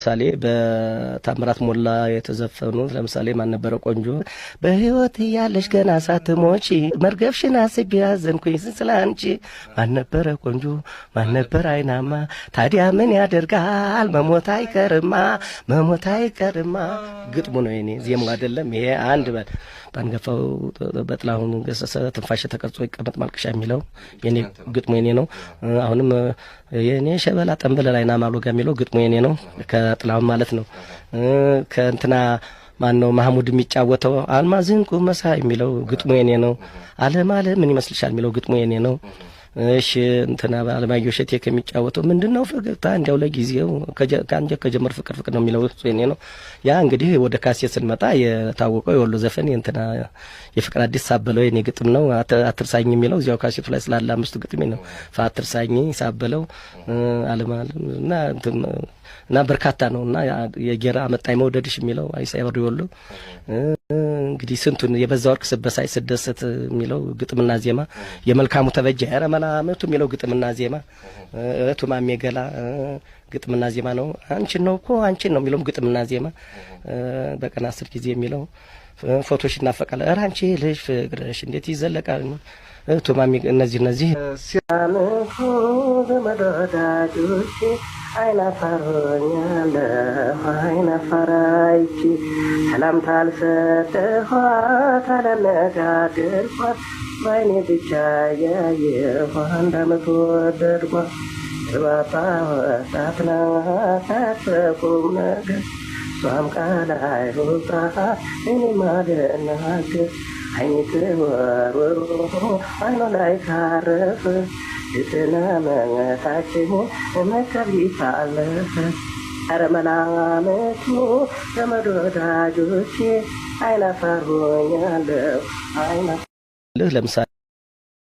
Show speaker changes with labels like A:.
A: ለምሳሌ በታምራት ሞላ የተዘፈኑት ለምሳሌ ማን ነበረ ቆንጆ በህይወት ያለሽ ገና ሳትሞቺ መርገፍሽን አስቤ ያዘንኩኝ ስላንቺ ማን ነበረ ቆንጆ ማን ነበረ አይናማ ታዲያ ምን ያደርጋል መሞት አይቀርማ ግጥሙ ነው የኔ ዜማው አይደለም ይሄ አንድ ባንገፋው በጥላሁን ገሰሰ ትንፋሽ ተቀርጾ ይቀመጥ ማልቀሻ የሚለው የኔ ግጥሙ የኔ ነው አሁንም የኔ ሸበላ ጠንበለ ላይ ናማሎጋ የሚለው ግጥሙ የኔ ነው ከጥላሁን ማለት ነው ከእንትና ማን ነው ማህሙድ የሚጫወተው አልማዝንቁ መሳይ የሚለው ግጥሙ የኔ ነው ዓለም ምን ይመስልሻል የሚለው ግጥሙ የኔ ነው እሺ እንትና ባለማየሁ ሸቴ ከሚጫወተው ምንድነው ፈገግታ እንዲያው ለጊዜው ከጀመር ፍቅር ነው የሚለው የኔ ነው ያ እንግዲህ ወደ ካሴት ስንመጣ የታወቀው የወሎ ዘፈን እንትና የፍቅር አዲስ ሳበለው የኔ ግጥም ነው አትርሳኝ የሚለው እዚያው ካሴቱ ላይ ስላለ አምስቱ ግጥም ነው አትርሳኝ ሳበለው እና በርካታ ነውና የጌራ መጣይ መውደድሽ የሚለው አይሳይ ወሎ እንግዲህ ስንቱን የበዛ ወርቅ ስበሳይ ስደሰት የሚለው ግጥምና ዜማ የመልካሙ ተበጀ ያረመላመቱ የሚለው ግጥምና ዜማ እቱማሜ ገላ ግጥምና ዜማ ነው አንቺን ነው እኮ አንቺን ነው የሚለው ግጥምና ዜማ በቀን 10 ጊዜ የሚለው ፎቶሽ እናፈቃለ አንቺ ልጅ ፍቅርሽ እንዴት ይዘለቃል እቱማሜ እነዚህ ሲያምፉ ዘመዶዳጆች አይና ፈሮኛለ አይና ፈራይቺ ሰላም ታልሰጠኋት አለነጋገርኳት ባይኔ ብቻ ያየኋ እንዳመት ወደድኳት እባባ ወጣትና ታሰቁም ነገር ሷም ቃል አይወጣ እኔ ማደናገር አይኔት ወርወሮ አይኗ ላይ ካረፈ እትና መታችሁ መከቢት አለፈ አረመላመቱ ዘመዶዳጆቼ አይናፈሩኛለሁ አይና ለምሳሌ